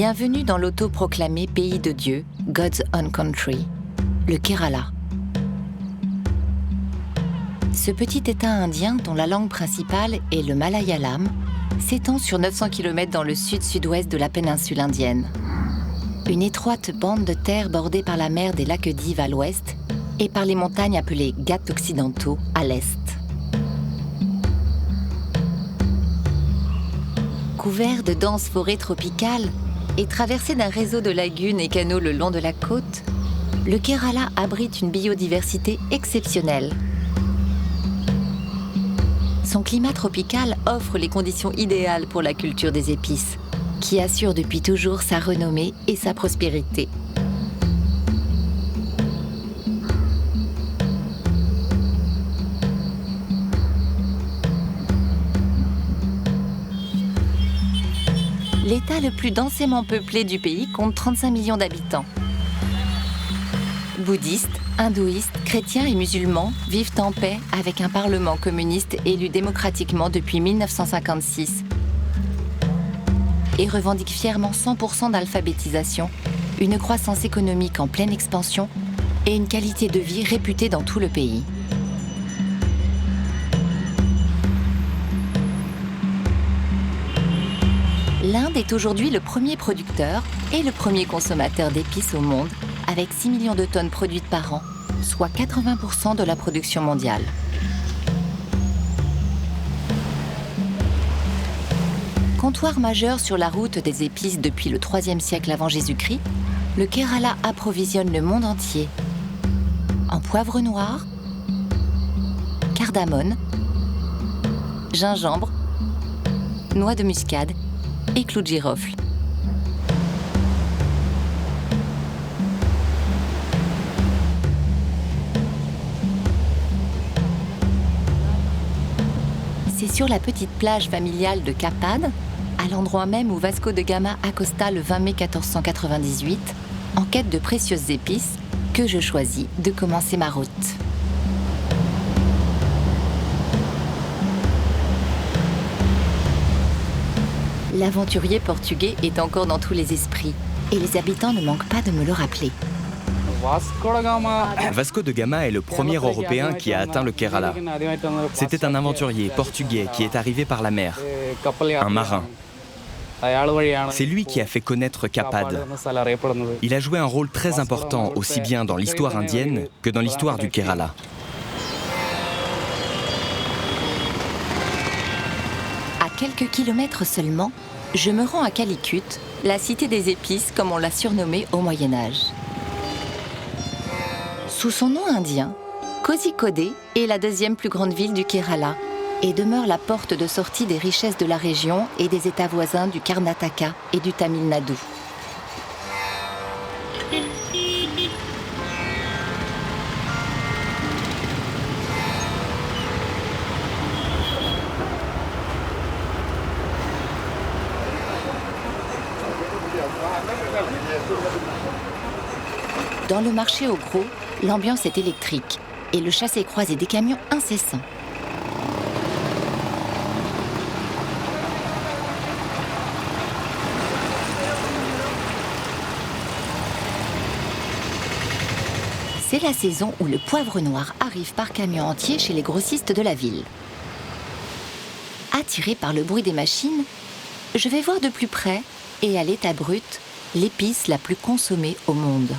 Bienvenue dans l'autoproclamé pays de Dieu, God's Own Country, le Kerala. Ce petit État indien, dont la langue principale est le malayalam, s'étend sur 900 km dans le sud-sud-ouest de la péninsule indienne. Une étroite bande de terre bordée par la mer des Lacs-Dives à l'ouest et par les montagnes appelées Ghats occidentaux à l'est. Couvert de denses forêts tropicales et traversé d'un réseau de lagunes et canaux le long de la côte, le Kerala abrite une biodiversité exceptionnelle. Son climat tropical offre les conditions idéales pour la culture des épices, qui assure depuis toujours sa renommée et sa prospérité. L'État le plus densément peuplé du pays compte 35 millions d'habitants. Bouddhistes, hindouistes, chrétiens et musulmans vivent en paix avec un parlement communiste élu démocratiquement depuis 1956 et revendique fièrement 100% d'alphabétisation, une croissance économique en pleine expansion et une qualité de vie réputée dans tout le pays. L'Inde est aujourd'hui le premier producteur et le premier consommateur d'épices au monde, avec 6 millions de tonnes produites par an, soit 80% de la production mondiale. Comptoir majeur sur la route des épices depuis le IIIe siècle avant Jésus-Christ, le Kerala approvisionne le monde entier en poivre noir, cardamone, gingembre, noix de muscade et clous de girofle. C'est sur la petite plage familiale de Kapad, à l'endroit même où Vasco de Gama accosta le 20 mai 1498, en quête de précieuses épices, que je choisis de commencer ma route. L'aventurier portugais est encore dans tous les esprits, et les habitants ne manquent pas de me le rappeler. Vasco de Gama est le premier Européen qui a atteint le Kerala. C'était un aventurier portugais qui est arrivé par la mer, un marin. C'est lui qui a fait connaître Kapad. Il a joué un rôle très important aussi bien dans l'histoire indienne que dans l'histoire du Kerala. À quelques kilomètres seulement, je me rends à Calicut, la cité des épices comme on l'a surnommée au Moyen-Âge. Sous son nom indien, Kozhikode est la deuxième plus grande ville du Kerala et demeure la porte de sortie des richesses de la région et des États voisins du Karnataka et du Tamil Nadu. Dans le marché au gros, l'ambiance est électrique et le chassé-croisé des camions incessant. C'est la saison où le poivre noir arrive par camion entier chez les grossistes de la ville. Attiré par le bruit des machines, je vais voir de plus près, et à l'état brut, l'épice la plus consommée au monde.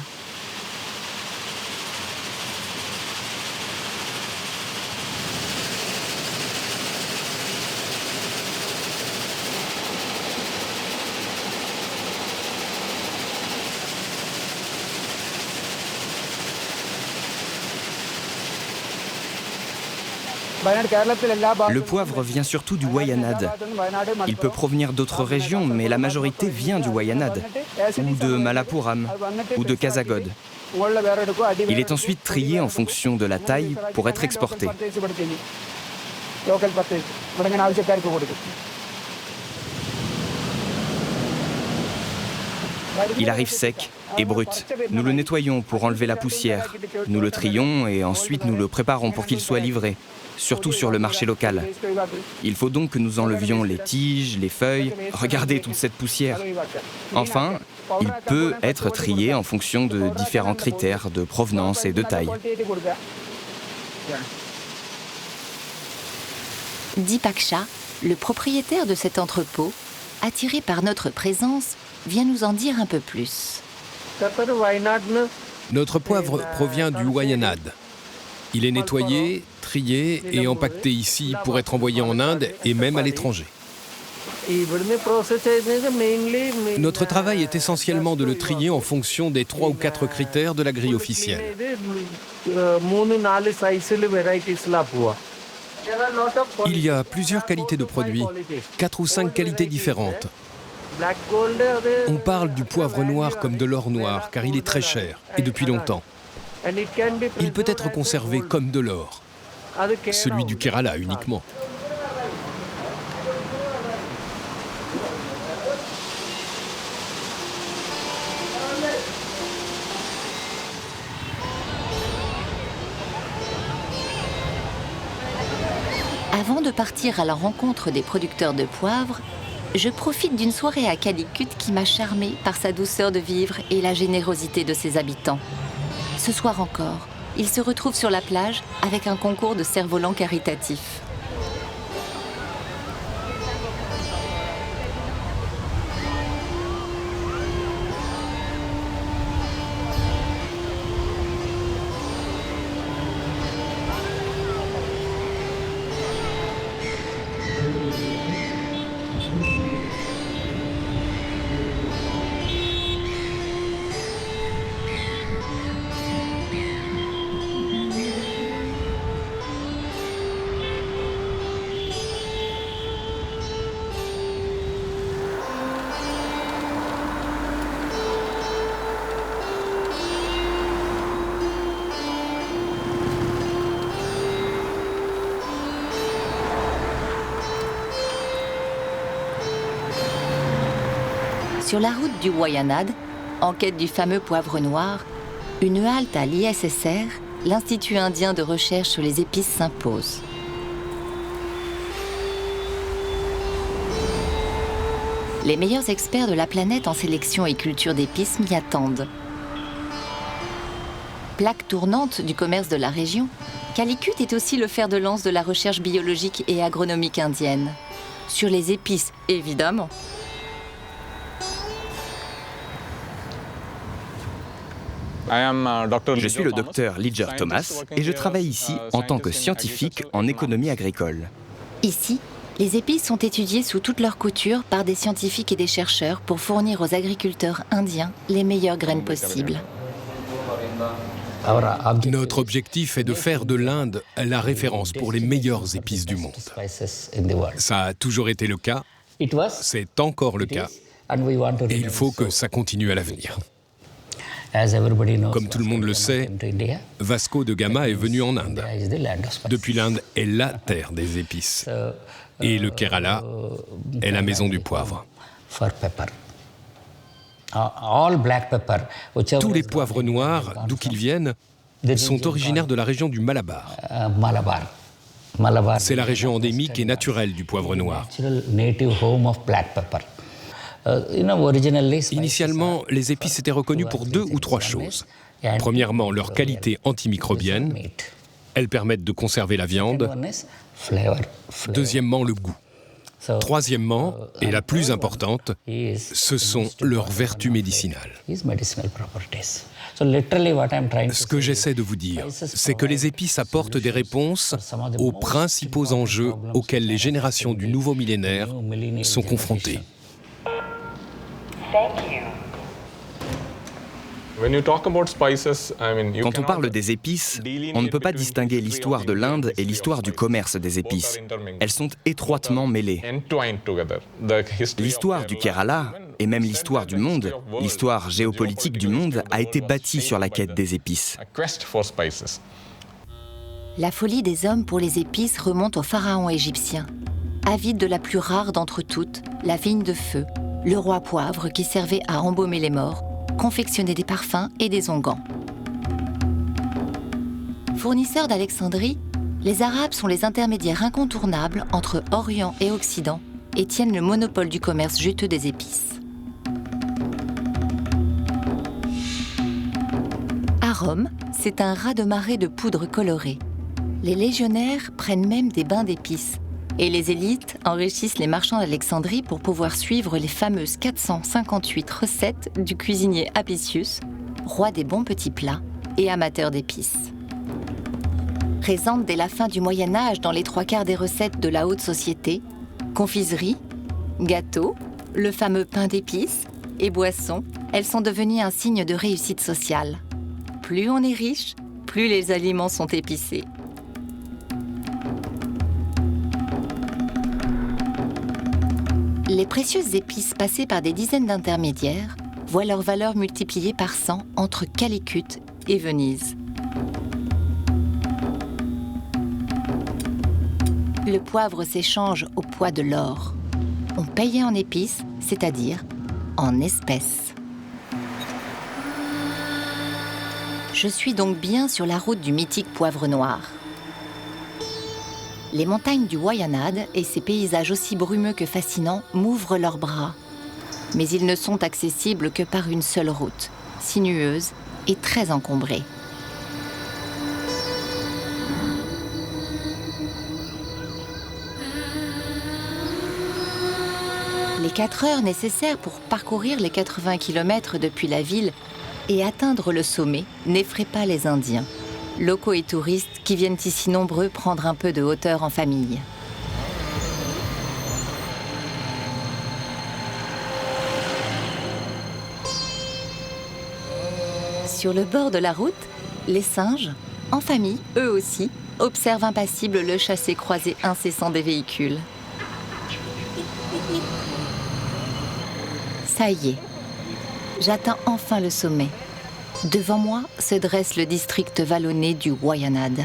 Le poivre vient surtout du Wayanad. Il peut provenir d'autres régions, mais la majorité vient du Wayanad, ou de Malappuram, ou de Kasaragod. Il est ensuite trié en fonction de la taille pour être exporté. Il arrive sec et brut. Nous le nettoyons pour enlever la poussière. Nous le trions et ensuite nous le préparons pour qu'il soit livré, surtout sur le marché local. Il faut donc que nous enlevions les tiges, les feuilles. Regardez toute cette poussière. Enfin, il peut être trié en fonction de différents critères de provenance et de taille. Deepak Shah, le propriétaire de cet entrepôt, attiré par notre présence, vient nous en dire un peu plus. Notre poivre provient du Wayanad. Il est nettoyé, trié et empaqueté ici pour être envoyé en Inde et même à l'étranger. Notre travail est essentiellement de le trier en fonction des 3 ou 4 critères de la grille officielle. Il y a plusieurs qualités de produits, 4 ou 5 qualités différentes. On parle du poivre noir comme de l'or noir, car il est très cher, et depuis longtemps. Il peut être conservé comme de l'or, celui du Kerala uniquement. Avant de partir à la rencontre des producteurs de poivre, je profite d'une soirée à Calicut qui m'a charmée par sa douceur de vivre et la générosité de ses habitants. Ce soir encore, ils se retrouvent sur la plage avec un concours de cerfs-volants caritatifs. Sur la route du Wayanad, en quête du fameux poivre noir, une halte à l'ISSR, l'Institut indien de recherche sur les épices, s'impose. Les meilleurs experts de la planète en sélection et culture d'épices m'y attendent. Plaque tournante du commerce de la région, Calicut est aussi le fer de lance de la recherche biologique et agronomique indienne. Sur les épices, évidemment. Je suis le docteur Lidger Thomas et je travaille ici en tant que scientifique en économie agricole. Ici, les épices sont étudiées sous toutes leurs coutures par des scientifiques et des chercheurs pour fournir aux agriculteurs indiens les meilleures graines possibles. Notre objectif est de faire de l'Inde la référence pour les meilleures épices du monde. Ça a toujours été le cas, c'est encore le cas, et il faut que ça continue à l'avenir. Comme tout le monde le sait, Vasco de Gama est venu en Inde. Depuis, l'Inde est la terre des épices. Et le Kerala est la maison du poivre. Tous les poivres noirs, d'où qu'ils viennent, sont originaires de la région du Malabar. C'est la région endémique et naturelle du poivre noir. Initialement, les épices étaient reconnues pour 2 ou 3 choses. Premièrement, leur qualité antimicrobienne. Elles permettent de conserver la viande. Deuxièmement, le goût. Troisièmement, et la plus importante, ce sont leurs vertus médicinales. Ce que j'essaie de vous dire, c'est que les épices apportent des réponses aux principaux enjeux auxquels les générations du nouveau millénaire sont confrontées. Quand on parle des épices, on ne peut pas distinguer l'histoire de l'Inde et l'histoire du commerce des épices. Elles sont étroitement mêlées. L'histoire du Kerala, et même l'histoire du monde, l'histoire géopolitique du monde, a été bâtie sur la quête des épices. La folie des hommes pour les épices remonte aux pharaons égyptiens. Avides de la plus rare d'entre toutes, la vigne de feu, le roi poivre qui servait à embaumer les morts, confectionner des parfums et des onguents. Fournisseurs d'Alexandrie, les Arabes sont les intermédiaires incontournables entre Orient et Occident et tiennent le monopole du commerce juteux des épices. À Rome, c'est un raz-de-marée de poudre colorée. Les légionnaires prennent même des bains d'épices et les élites enrichissent les marchands d'Alexandrie pour pouvoir suivre les fameuses 458 recettes du cuisinier Apicius, roi des bons petits plats et amateur d'épices. Présentes dès la fin du Moyen-Âge dans les 3/4 des recettes de la haute société, confiseries, gâteaux, le fameux pain d'épices et boissons, elles sont devenues un signe de réussite sociale. Plus on est riche, plus les aliments sont épicés. Les précieuses épices passées par des dizaines d'intermédiaires voient leur valeur multipliée par 100 entre Calicut et Venise. Le poivre s'échange au poids de l'or. On payait en épices, c'est-à-dire en espèces. Je suis donc bien sur la route du mythique poivre noir. Les montagnes du Wayanad et ses paysages aussi brumeux que fascinants m'ouvrent leurs bras. Mais ils ne sont accessibles que par une seule route, sinueuse et très encombrée. Les 4 heures nécessaires pour parcourir les 80 km depuis la ville et atteindre le sommet n'effraient pas les Indiens, locaux et touristes qui viennent ici nombreux prendre un peu de hauteur en famille. Sur le bord de la route, les singes, en famille, eux aussi, observent impassibles le chassé-croisé incessant des véhicules. Ça y est, j'atteins enfin le sommet. Devant moi se dresse le district vallonné du Wayanad.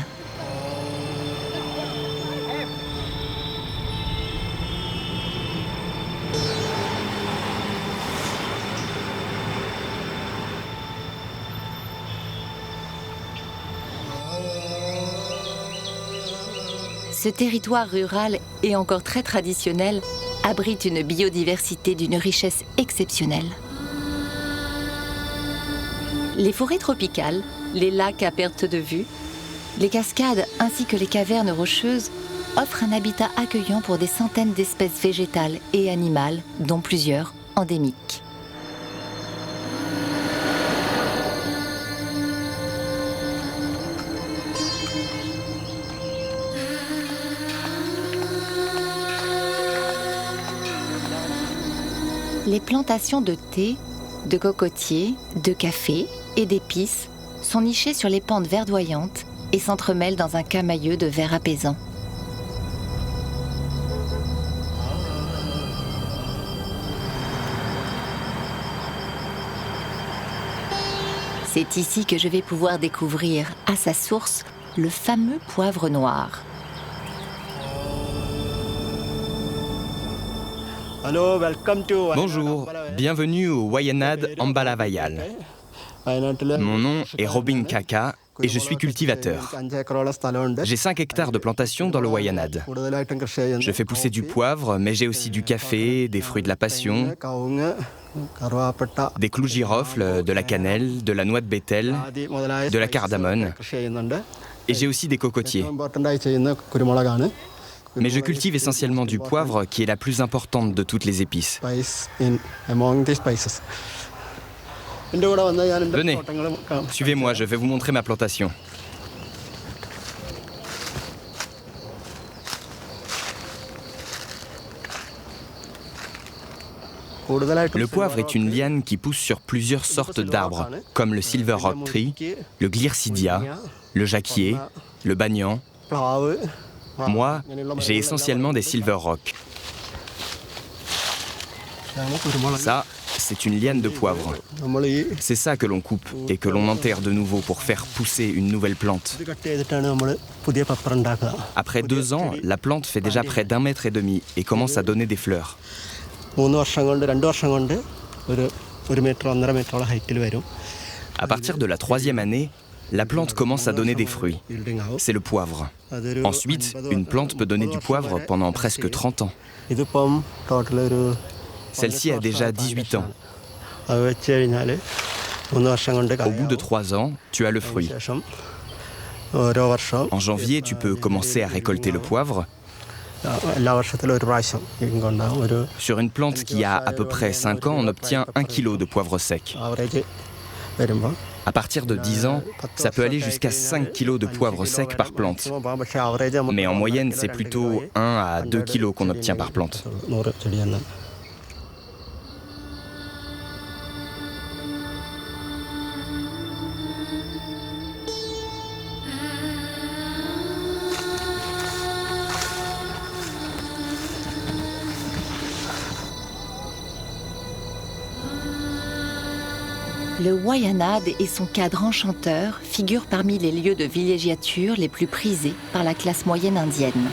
Ce territoire rural et encore très traditionnel abrite une biodiversité d'une richesse exceptionnelle. Les forêts tropicales, les lacs à perte de vue, les cascades ainsi que les cavernes rocheuses offrent un habitat accueillant pour des centaines d'espèces végétales et animales, dont plusieurs endémiques. Les plantations de thé, de cocotiers, de café et d'épices sont nichées sur les pentes verdoyantes et s'entremêlent dans un camailleux de vert apaisant. C'est ici que je vais pouvoir découvrir, à sa source, le fameux poivre noir. Bonjour, bienvenue au Wayanad Ambalavayal. Mon nom est Robin Kaka et je suis cultivateur. J'ai 5 hectares de plantation dans le Wayanad. Je fais pousser du poivre, mais j'ai aussi du café, des fruits de la passion, des clous girofles, de la cannelle, de la noix de bétel, de la cardamone, et j'ai aussi des cocotiers. Mais je cultive essentiellement du poivre, qui est la plus importante de toutes les épices. Venez, suivez-moi, je vais vous montrer ma plantation. Le poivre est une liane qui pousse sur plusieurs sortes d'arbres, comme le Silver Rock Tree, le Glircidia, le jacquier, le banyan. Moi, j'ai essentiellement des Silver Rock. Ça, c'est une liane de poivre. C'est ça que l'on coupe et que l'on enterre de nouveau pour faire pousser une nouvelle plante. Après 2 ans, la plante fait déjà près d'1,5 mètre et commence à donner des fleurs. À partir de la 3e année, la plante commence à donner des fruits. C'est le poivre. Ensuite, une plante peut donner du poivre pendant presque 30 ans. Celle-ci a déjà 18 ans. Au bout de 3 ans, tu as le fruit. En janvier, tu peux commencer à récolter le poivre. Sur une plante qui a à peu près 5 ans, on obtient 1 kg de poivre sec. À partir de 10 ans, ça peut aller jusqu'à 5 kg de poivre sec par plante. Mais en moyenne, c'est plutôt 1 à 2 kg qu'on obtient par plante. Le Wayanad et son cadre enchanteur figurent parmi les lieux de villégiature les plus prisés par la classe moyenne indienne.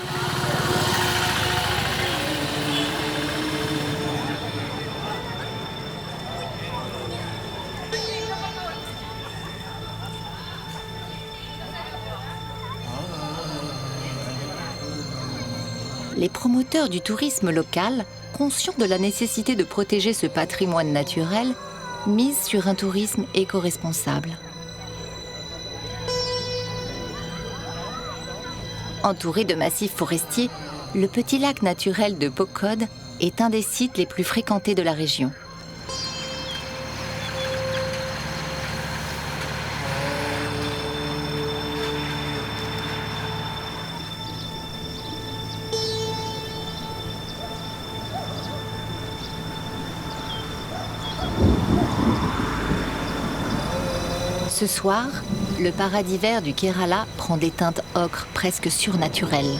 Les promoteurs du tourisme local, conscients de la nécessité de protéger ce patrimoine naturel, mise sur un tourisme éco-responsable. Entouré de massifs forestiers, le petit lac naturel de Pokod est un des sites les plus fréquentés de la région. Ce soir, le paradis vert du Kerala prend des teintes ocre presque surnaturelles.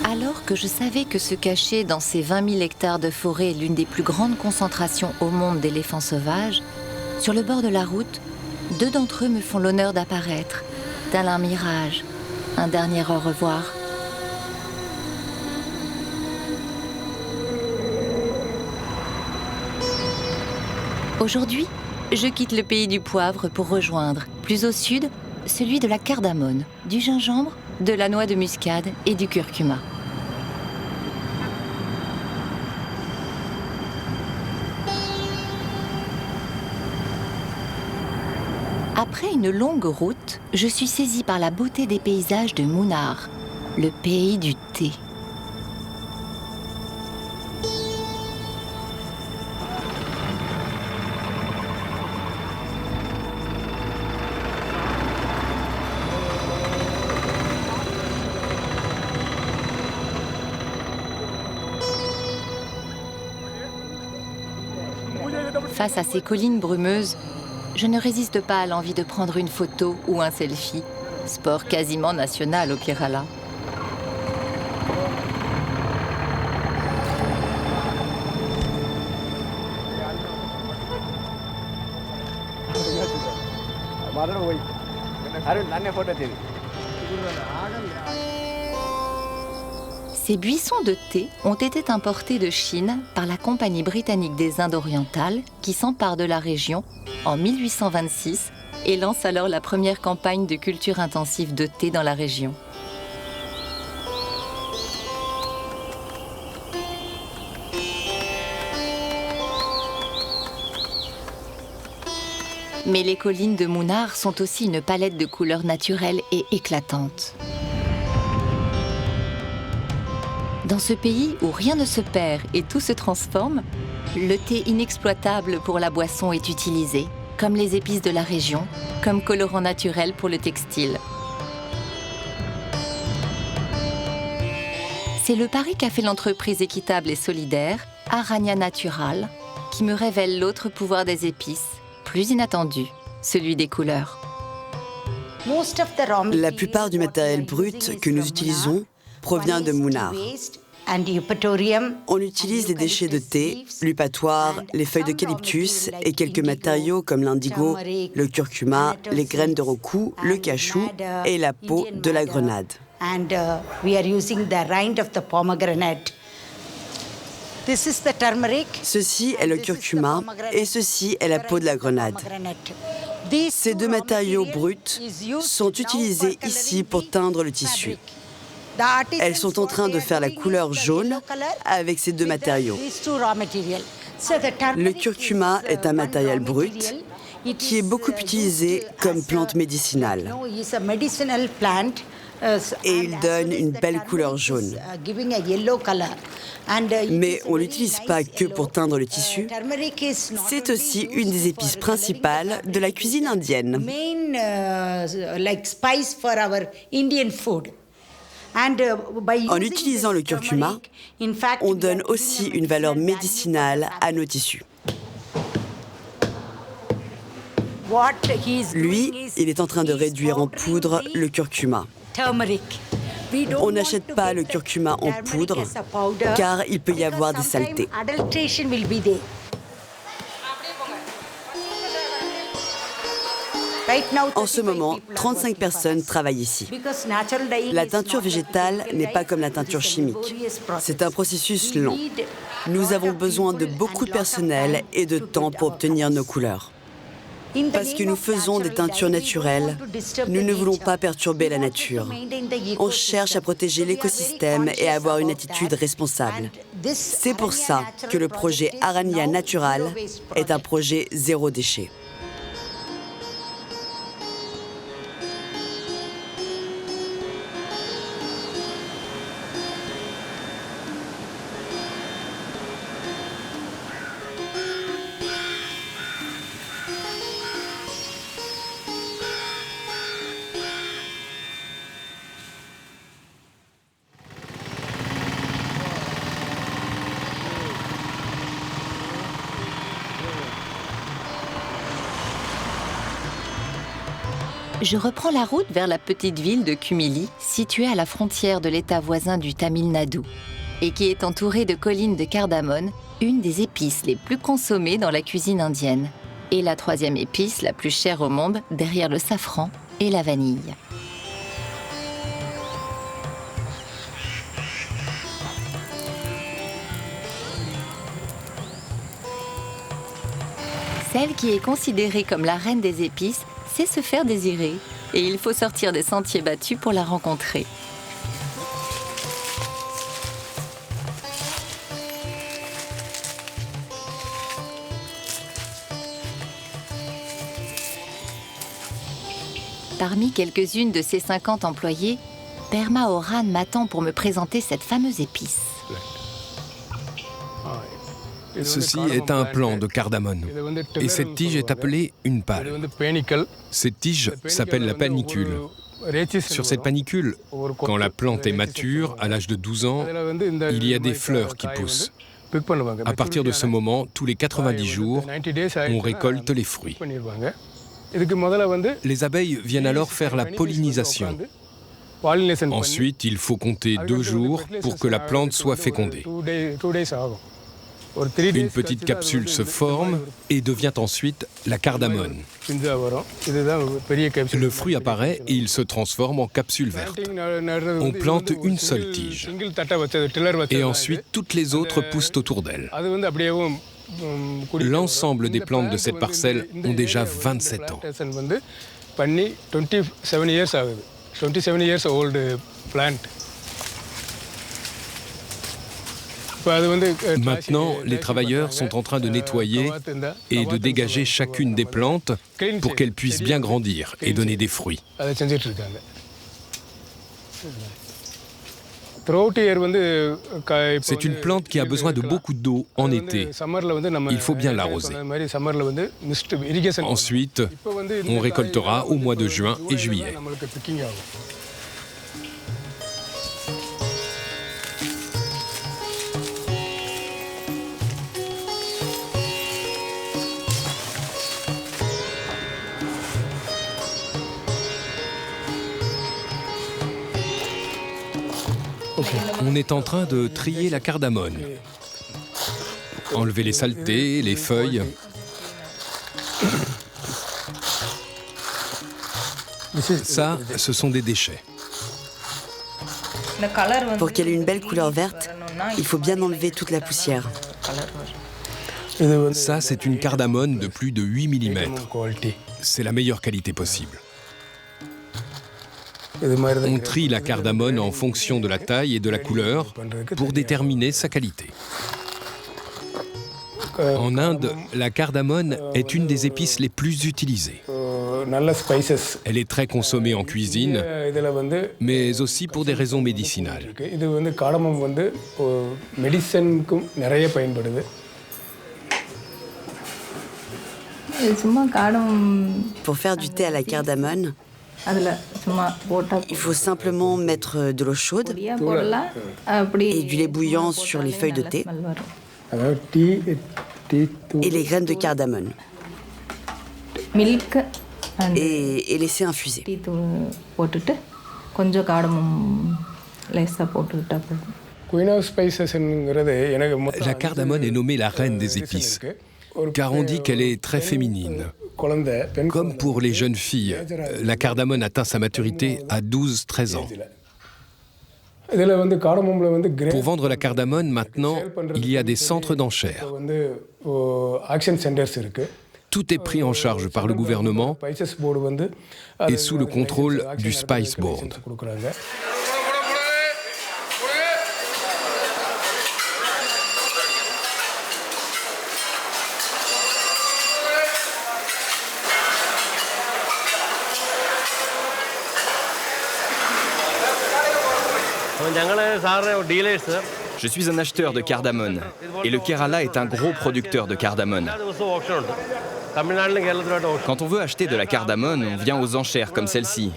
Alors que je savais que se cachait dans ces 20 000 hectares de forêt l'une des plus grandes concentrations au monde d'éléphants sauvages, sur le bord de la route, 2 d'entre eux me font l'honneur d'apparaître, tel un mirage, un dernier au revoir. Aujourd'hui, je quitte le pays du poivre pour rejoindre, plus au sud, celui de la cardamone, du gingembre, de la noix de muscade et du curcuma. Après une longue route, je suis saisie par la beauté des paysages de Munnar, le pays du thé. Face à ces collines brumeuses, je ne résiste pas à l'envie de prendre une photo ou un selfie, sport quasiment national au Kerala. Ces buissons de thé ont été importés de Chine par la Compagnie britannique des Indes orientales qui s'empare de la région en 1826 et lance alors la première campagne de culture intensive de thé dans la région. Mais les collines de Munnar sont aussi une palette de couleurs naturelles et éclatantes. Dans ce pays où rien ne se perd et tout se transforme, le thé inexploitable pour la boisson est utilisé, comme les épices de la région, comme colorant naturel pour le textile. C'est le pari qu'a fait l'entreprise équitable et solidaire, Aranya Natural, qui me révèle l'autre pouvoir des épices, plus inattendu, celui des couleurs. La plupart du matériel brut que nous utilisons provient de Munnar. On utilise les déchets de thé, l'eupatoire, les feuilles d'eucalyptus et quelques matériaux comme l'indigo, le curcuma, les graines de rocou, le cachou et la peau de la grenade. Ceci est le curcuma et ceci est la peau de la grenade. Ces deux matériaux bruts sont utilisés ici pour teindre le tissu. Elles sont en train de faire la couleur jaune avec ces deux matériaux. Le curcuma est un matériel brut qui est beaucoup utilisé comme plante médicinale. Et il donne une belle couleur jaune. Mais on ne l'utilise pas que pour teindre le tissu. C'est aussi une des épices principales de la cuisine indienne. En utilisant le curcuma, on donne aussi une valeur médicinale à nos tissus. Lui, il est en train de réduire en poudre le curcuma. On n'achète pas le curcuma en poudre car il peut y avoir des saletés. En ce moment, 35 personnes travaillent ici. La teinture végétale n'est pas comme la teinture chimique. C'est un processus long. Nous avons besoin de beaucoup de personnel et de temps pour obtenir nos couleurs. Parce que nous faisons des teintures naturelles, nous ne voulons pas perturber la nature. On cherche à protéger l'écosystème et à avoir une attitude responsable. C'est pour ça que le projet Aranya Natural est un projet zéro déchet. Je reprends la route vers la petite ville de Kumili, située à la frontière de l'État voisin du Tamil Nadu, et qui est entourée de collines de cardamone, une des épices les plus consommées dans la cuisine indienne, et la troisième épice la plus chère au monde, derrière le safran et la vanille. Celle qui est considérée comme la reine des épices sait se faire désirer, et il faut sortir des sentiers battus pour la rencontrer. Parmi quelques-unes de ses 50 employés, Perma Oran m'attend pour me présenter cette fameuse épice. Ceci est un plant de cardamone et cette tige est appelée une palle. Cette tige s'appelle la panicule. Sur cette panicule, quand la plante est mature, à l'âge de 12 ans, il y a des fleurs qui poussent. À partir de ce moment, tous les 90 jours, on récolte les fruits. Les abeilles viennent alors faire la pollinisation. Ensuite, il faut compter 2 jours pour que la plante soit fécondée. Une petite capsule se forme et devient ensuite la cardamone. Le fruit apparaît et il se transforme en capsule verte. On plante une seule tige. Et ensuite, toutes les autres poussent autour d'elle. L'ensemble des plantes de cette parcelle ont déjà 27 ans. Maintenant, les travailleurs sont en train de nettoyer et de dégager chacune des plantes pour qu'elles puissent bien grandir et donner des fruits. C'est une plante qui a besoin de beaucoup d'eau en été. Il faut bien l'arroser. Ensuite, on récoltera au mois de juin et juillet. On est en train de trier la cardamone. Enlever les saletés, les feuilles. Ça, ce sont des déchets. Pour qu'elle ait une belle couleur verte, il faut bien enlever toute la poussière. Ça, c'est une cardamone de plus de 8 mm. C'est la meilleure qualité possible. On trie la cardamone en fonction de la taille et de la couleur pour déterminer sa qualité. En Inde, la cardamone est une des épices les plus utilisées. Elle est très consommée en cuisine, mais aussi pour des raisons médicinales. Pour faire du thé à la cardamone, il faut simplement mettre de l'eau chaude et du lait bouillant sur les feuilles de thé et les graines de cardamone et laisser infuser. La cardamone est nommée la reine des épices, car on dit qu'elle est très féminine. Comme pour les jeunes filles, la cardamone atteint sa maturité à 12-13 ans. Pour vendre la cardamone, maintenant, il y a des centres d'enchères. Tout est pris en charge par le gouvernement et sous le contrôle du Spice Board. Je suis un acheteur de cardamone et le Kerala est un gros producteur de cardamone. Quand on veut acheter de la cardamone, on vient aux enchères comme celle-ci.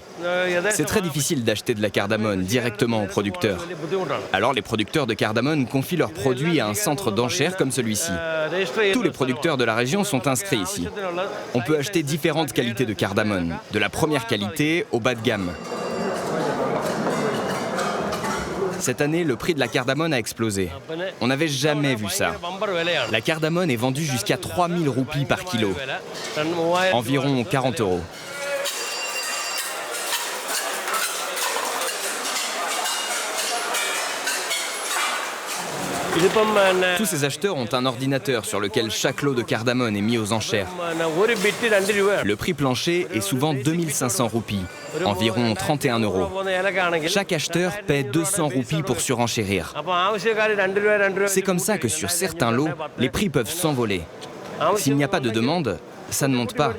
C'est très difficile d'acheter de la cardamone directement aux producteurs. Alors les producteurs de cardamone confient leurs produits à un centre d'enchères comme celui-ci. Tous les producteurs de la région sont inscrits ici. On peut acheter différentes qualités de cardamone, de la première qualité au bas de gamme. Cette année, le prix de la cardamone a explosé. On n'avait jamais vu ça. La cardamone est vendue jusqu'à 3000 roupies par kilo, environ 40 €. Tous ces acheteurs ont un ordinateur sur lequel chaque lot de cardamone est mis aux enchères. Le prix plancher est souvent 2500 roupies, environ 31 €. Chaque acheteur paie 200 roupies pour surenchérir. C'est comme ça que sur certains lots, les prix peuvent s'envoler. S'il n'y a pas de demande, ça ne monte pas.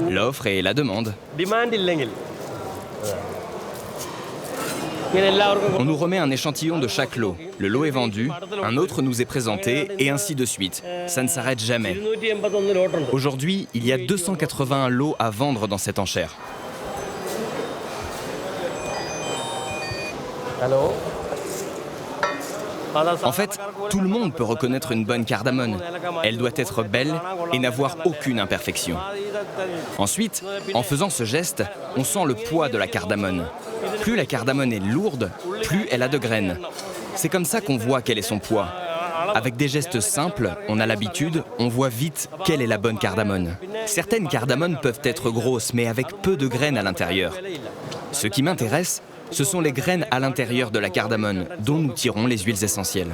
L'offre et la demande. On nous remet un échantillon de chaque lot. Le lot est vendu, un autre nous est présenté, et ainsi de suite. Ça ne s'arrête jamais. Aujourd'hui, il y a 281 lots à vendre dans cette enchère. En fait, tout le monde peut reconnaître une bonne cardamone. Elle doit être belle et n'avoir aucune imperfection. Ensuite, en faisant ce geste, on sent le poids de la cardamone. Plus la cardamone est lourde, plus elle a de graines. C'est comme ça qu'on voit quel est son poids. Avec des gestes simples, on a l'habitude, on voit vite quelle est la bonne cardamone. Certaines cardamones peuvent être grosses, mais avec peu de graines à l'intérieur. Ce qui m'intéresse, ce sont les graines à l'intérieur de la cardamone, dont nous tirons les huiles essentielles.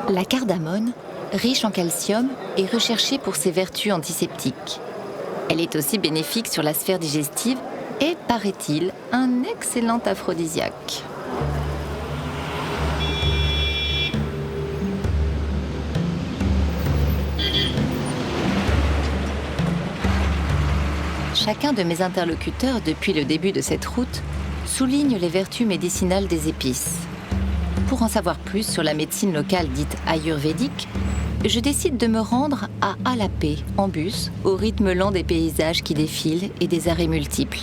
La cardamone, riche en calcium, est recherchée pour ses vertus antiseptiques. Elle est aussi bénéfique sur la sphère digestive et, paraît-il, un excellent aphrodisiaque. Chacun de mes interlocuteurs depuis le début de cette route souligne les vertus médicinales des épices. Pour en savoir plus sur la médecine locale dite ayurvédique, je décide de me rendre à Alapé, en bus, au rythme lent des paysages qui défilent et des arrêts multiples.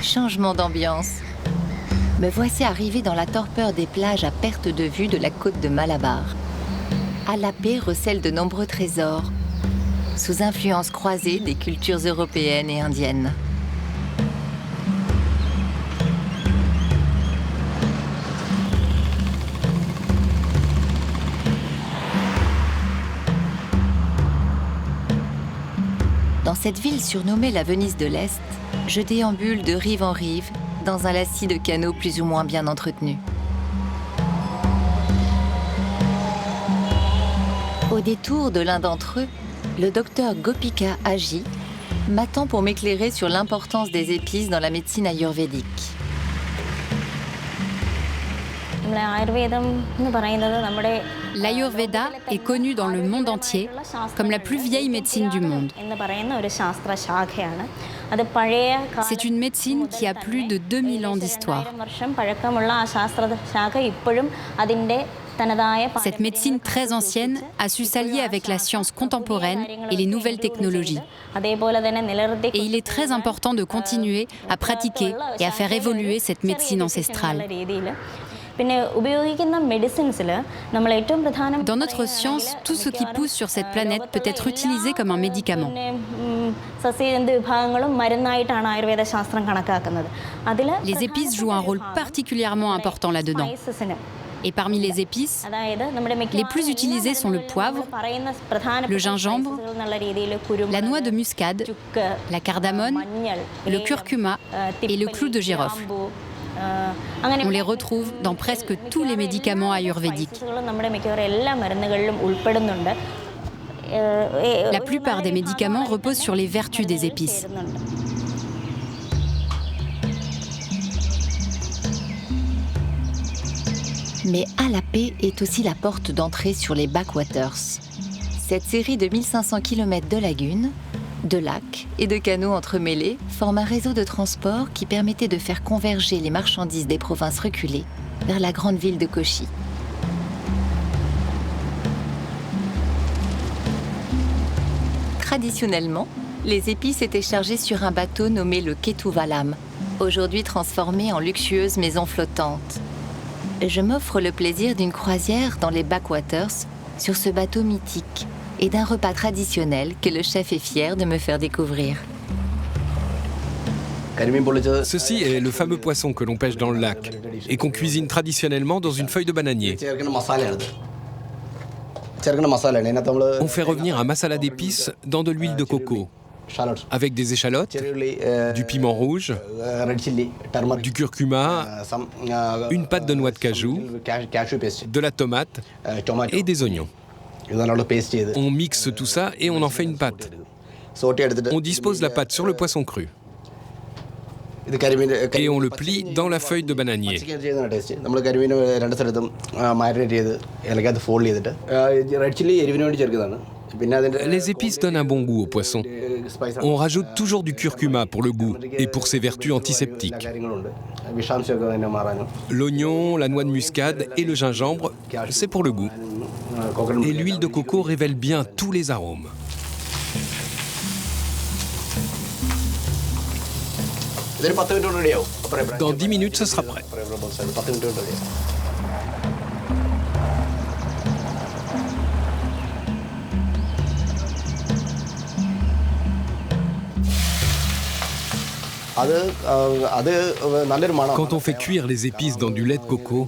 Changement d'ambiance. Me voici arrivé dans la torpeur des plages à perte de vue de la côte de Malabar. Alapé recèle de nombreux trésors, sous influence croisée des cultures européennes et indiennes. Dans cette ville surnommée la Venise de l'Est, je déambule de rive en rive dans un lacis de canaux plus ou moins bien entretenus. Au détour de l'un d'entre eux, le docteur Gopika Agi m'attend pour m'éclairer sur l'importance des épices dans la médecine ayurvédique. L'Ayurveda est connu dans le monde entier comme la plus vieille médecine du monde. C'est une médecine qui a plus de 2000 ans d'histoire. Cette médecine très ancienne a su s'allier avec la science contemporaine et les nouvelles technologies. Et il est très important de continuer à pratiquer et à faire évoluer cette médecine ancestrale. Dans notre science, tout ce qui pousse sur cette planète peut être utilisé comme un médicament. Les épices jouent un rôle particulièrement important là-dedans. Et parmi les épices, les plus utilisées sont le poivre, le gingembre, la noix de muscade, la cardamone, le curcuma et le clou de girofle. On les retrouve dans presque tous les médicaments ayurvédiques. La plupart des médicaments reposent sur les vertus des épices. Mais Alapé est aussi la porte d'entrée sur les backwaters. Cette série de 1500 km de lagunes, de lacs et de canaux entremêlés forme un réseau de transport qui permettait de faire converger les marchandises des provinces reculées vers la grande ville de Kochi. Traditionnellement, les épices étaient chargées sur un bateau nommé le Ketuvalam, aujourd'hui transformé en luxueuse maison flottante. Je m'offre le plaisir d'une croisière dans les backwaters sur ce bateau mythique et d'un repas traditionnel que le chef est fier de me faire découvrir. Ceci est le fameux poisson que l'on pêche dans le lac et qu'on cuisine traditionnellement dans une feuille de bananier. On fait revenir un masala d'épices dans de l'huile de coco, avec des échalotes, du piment rouge, du curcuma, une pâte de noix de cajou, de la tomate et des oignons. On mixe tout ça et on en fait une pâte. On dispose la pâte sur le poisson cru. Et on le plie dans la feuille de bananier. Les épices donnent un bon goût au poisson. On rajoute toujours du curcuma pour le goût et pour ses vertus antiseptiques. L'oignon, la noix de muscade et le gingembre, c'est pour le goût. Et l'huile de coco révèle bien tous les arômes. Dans 10 minutes, ce sera prêt. Quand on fait cuire les épices dans du lait de coco,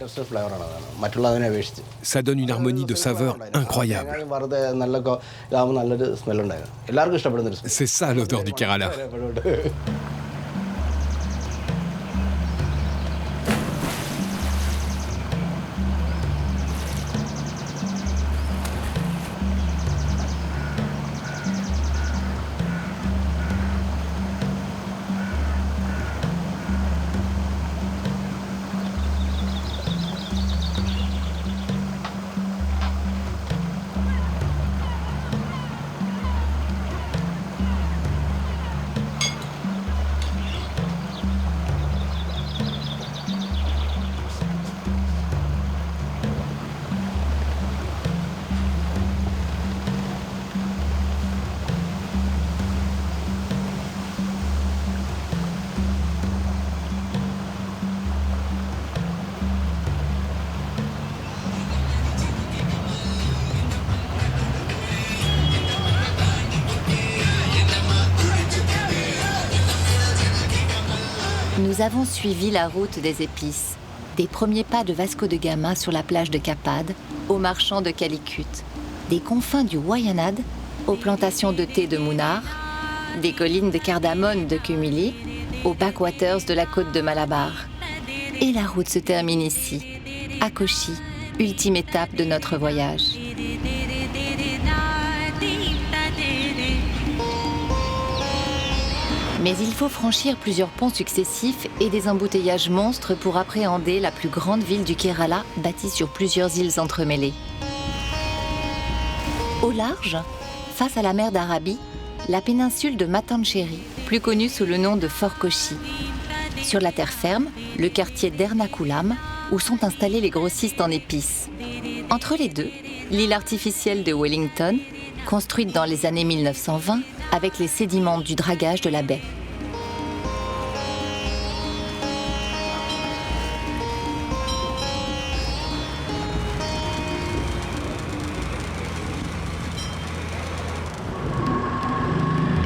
ça donne une harmonie de saveurs incroyable. C'est ça l'odeur du Kerala. Nous avons suivi la route des épices, des premiers pas de Vasco de Gama sur la plage de Kapad, aux marchands de Calicut, des confins du Wayanad, aux plantations de thé de Munnar, des collines de cardamone de Kumili, aux backwaters de la côte de Malabar. Et la route se termine ici, à Kochi, ultime étape de notre voyage. Mais il faut franchir plusieurs ponts successifs et des embouteillages monstres pour appréhender la plus grande ville du Kerala, bâtie sur plusieurs îles entremêlées. Au large, face à la mer d'Arabie, la péninsule de Mattancherry, plus connue sous le nom de Fort Kochi. Sur la terre ferme, le quartier d'Ernakulam, où sont installés les grossistes en épices. Entre les deux, l'île artificielle de Wellington, construite dans les années 1920 avec les sédiments du dragage de la baie.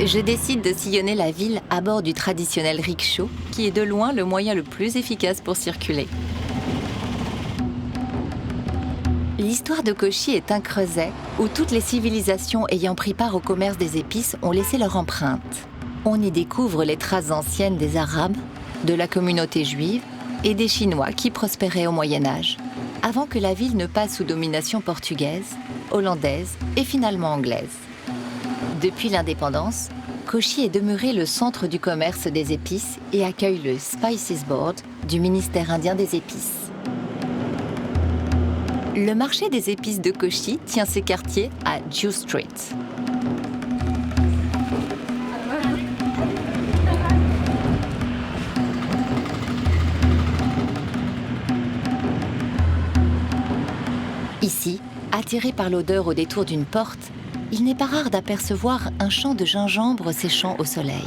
Je décide de sillonner la ville à bord du traditionnel rickshaw, qui est de loin le moyen le plus efficace pour circuler. L'histoire de Kochi est un creuset où toutes les civilisations ayant pris part au commerce des épices ont laissé leur empreinte. On y découvre les traces anciennes des Arabes, de la communauté juive et des Chinois qui prospéraient au Moyen-Âge, avant que la ville ne passe sous domination portugaise, hollandaise et finalement anglaise. Depuis l'indépendance, Kochi est demeuré le centre du commerce des épices et accueille le Spices Board du ministère indien des épices. Le marché des épices de Kochi tient ses quartiers à Jew Street. Ici, attiré par l'odeur au détour d'une porte, il n'est pas rare d'apercevoir un champ de gingembre séchant au soleil.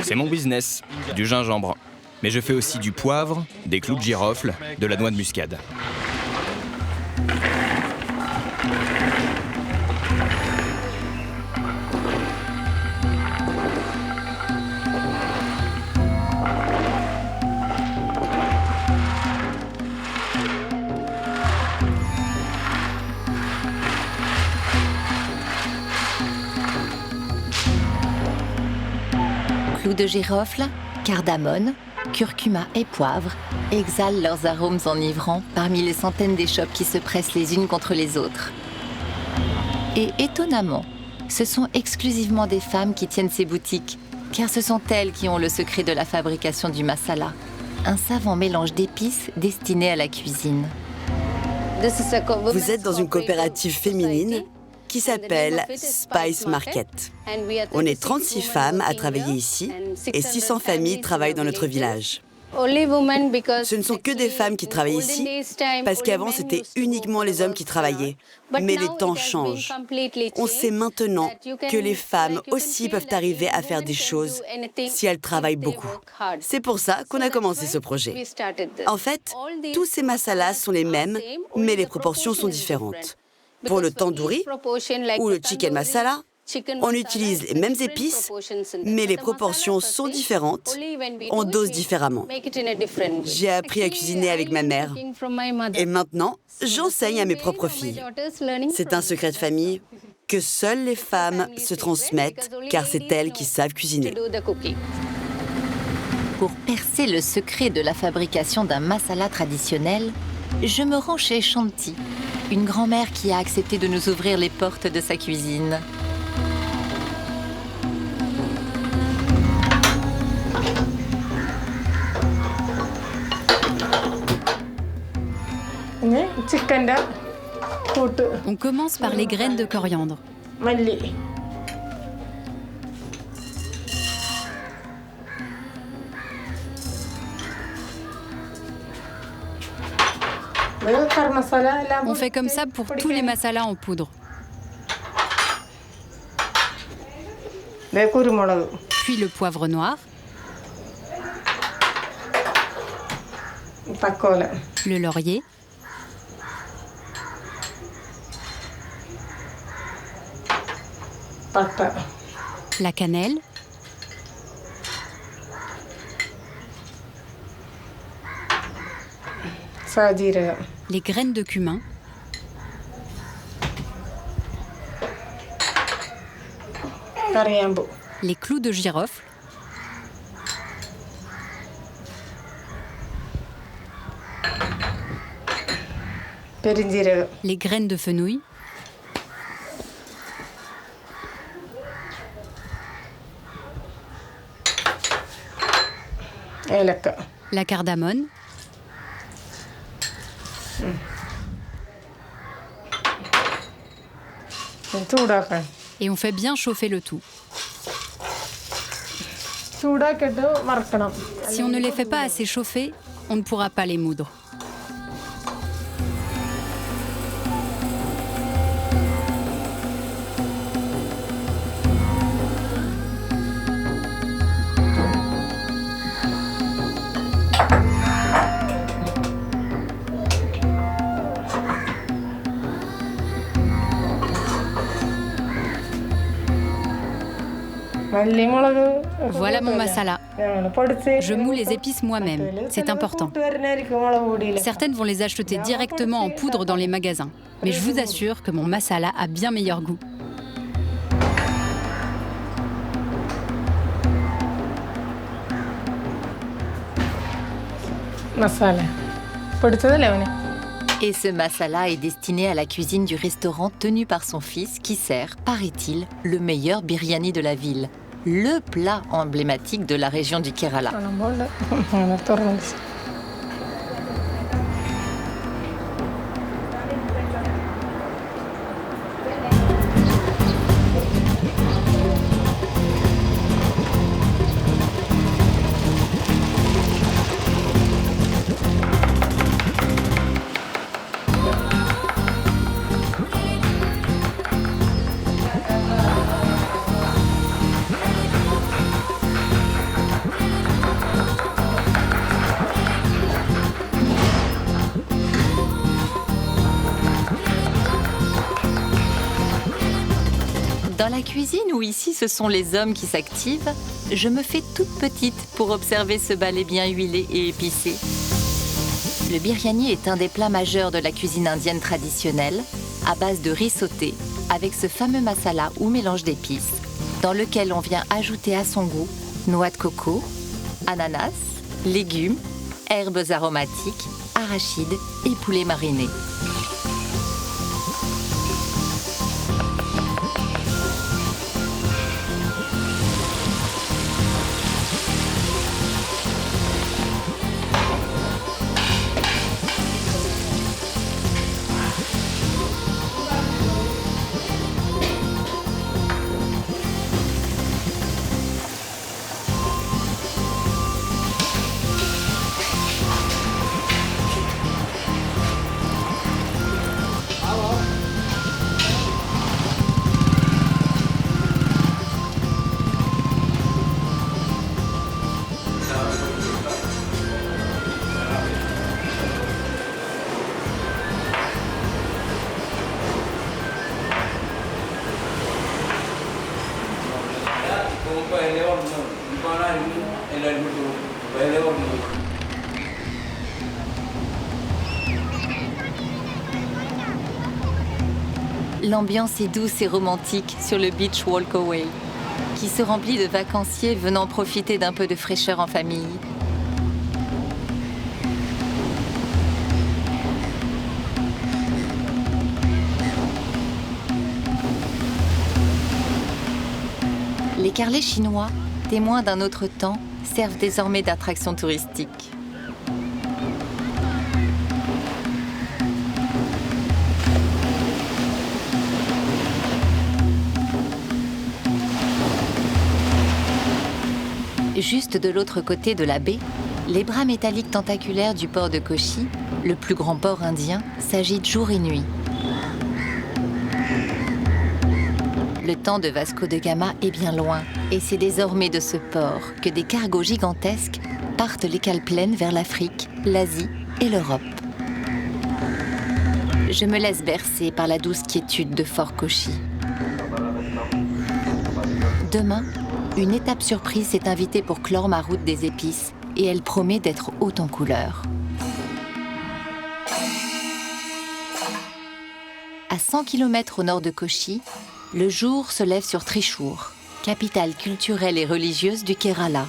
C'est mon business, du gingembre. Mais je fais aussi du poivre, des clous de girofle, de la noix de muscade. Clous de girofle, cardamone, curcuma et poivre exhalent leurs arômes enivrants parmi les centaines d'échoppes qui se pressent les unes contre les autres. Et étonnamment, ce sont exclusivement des femmes qui tiennent ces boutiques, car ce sont elles qui ont le secret de la fabrication du masala, un savant mélange d'épices destiné à la cuisine. Vous êtes dans une coopérative féminine qui s'appelle Spice Market. On est 36 femmes à travailler ici et 600 familles travaillent dans notre village. Ce ne sont que des femmes qui travaillent ici, parce qu'avant c'était uniquement les hommes qui travaillaient. Mais les temps changent. On sait maintenant que les femmes aussi peuvent arriver à faire des choses si elles travaillent beaucoup. C'est pour ça qu'on a commencé ce projet. En fait, tous ces masalas sont les mêmes, mais les proportions sont différentes. Pour le tandoori ou le chicken masala, On utilise les mêmes épices, mais les proportions sont différentes, on dose différemment. J'ai appris à cuisiner avec ma mère. Et maintenant, j'enseigne à mes propres filles. C'est un secret de famille que seules les femmes se transmettent, car c'est elles qui savent cuisiner. Pour percer le secret de la fabrication d'un masala traditionnel, je me rends chez Shanti, une grand-mère qui a accepté de nous ouvrir les portes de sa cuisine. On commence par les graines de coriandre. On fait comme ça pour tous les masalas en poudre. Puis le poivre noir, le laurier, la cannelle, les graines de cumin, les clous de girofle, les graines de fenouil, la cardamone, et on fait bien chauffer le tout. Si on ne les fait pas assez chauffer, on ne pourra pas les moudre. Voilà mon masala. Je moule les épices moi-même, c'est important. Certaines vont les acheter directement en poudre dans les magasins. Mais je vous assure que mon masala a bien meilleur goût. Et ce masala est destiné à la cuisine du restaurant tenu par son fils qui sert, paraît-il, le meilleur biryani de la ville. Le plat emblématique de la région du Kerala. Dans la cuisine où ici ce sont les hommes qui s'activent, je me fais toute petite pour observer ce balai bien huilé et épicé. Le biryani est un des plats majeurs de la cuisine indienne traditionnelle, à base de riz sauté, avec ce fameux masala ou mélange d'épices, dans lequel on vient ajouter à son goût noix de coco, ananas, légumes, herbes aromatiques, arachides et poulet mariné. L'ambiance est douce et romantique sur le Beach Walkaway, qui se remplit de vacanciers venant profiter d'un peu de fraîcheur en famille. Les carrelets chinois, témoins d'un autre temps, servent désormais d'attraction touristique. Juste de l'autre côté de la baie, les bras métalliques tentaculaires du port de Kochi, le plus grand port indien, s'agitent jour et nuit. Le temps de Vasco de Gama est bien loin, et c'est désormais de ce port que des cargos gigantesques partent les cales pleines vers l'Afrique, l'Asie et l'Europe. Je me laisse bercer par la douce quiétude de Fort Kochi. Demain, une étape surprise s'est invitée pour clore ma route des épices, et elle promet d'être haute en couleurs. À 100 km au nord de Kochi, le jour se lève sur Thrissur, capitale culturelle et religieuse du Kerala.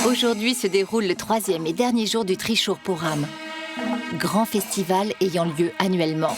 Aujourd'hui se déroule le 3e et dernier jour du Thrissur Puram, grand festival ayant lieu annuellement.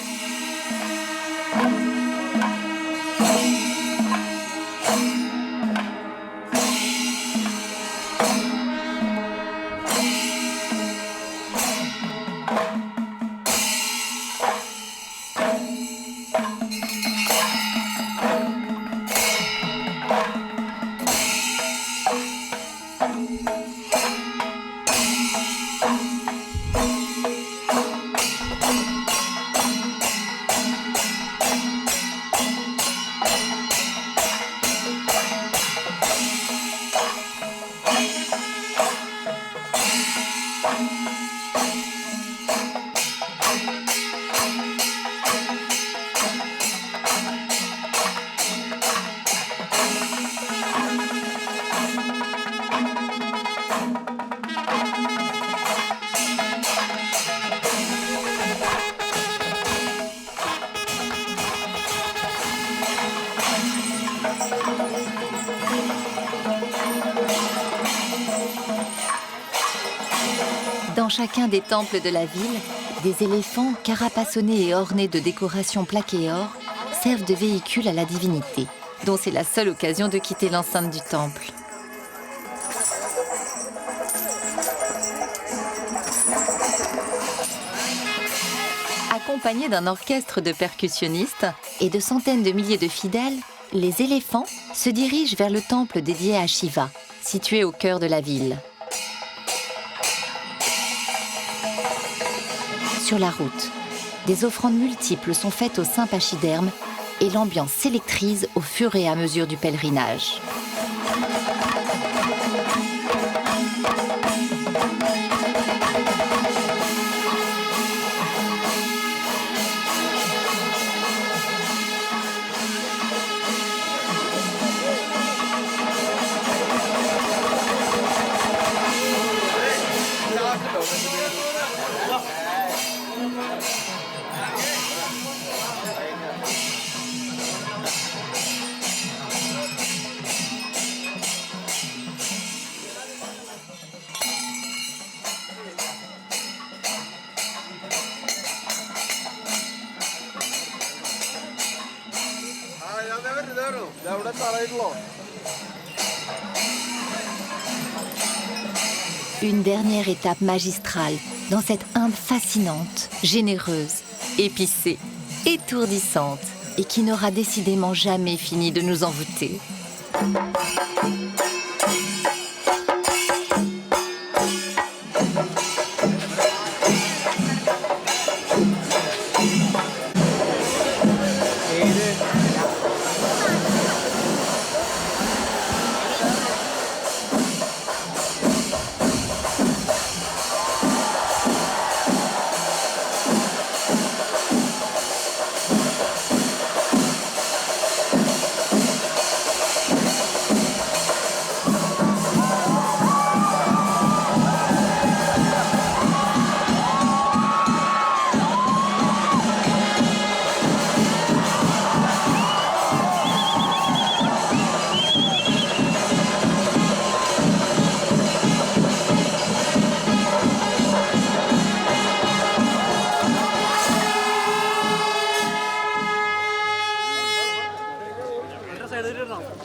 Dans chacun des temples de la ville, des éléphants carapassonnés et ornés de décorations plaquées or servent de véhicule à la divinité, dont c'est la seule occasion de quitter l'enceinte du temple. Accompagnés d'un orchestre de percussionnistes et de centaines de milliers de fidèles, les éléphants se dirigent vers le temple dédié à Shiva, situé au cœur de la ville. Sur la route, des offrandes multiples sont faites au saint pachyderme et l'ambiance s'électrise au fur et à mesure du pèlerinage. Une dernière étape magistrale dans cette Inde fascinante, généreuse, épicée, étourdissante et qui n'aura décidément jamais fini de nous envoûter. Side.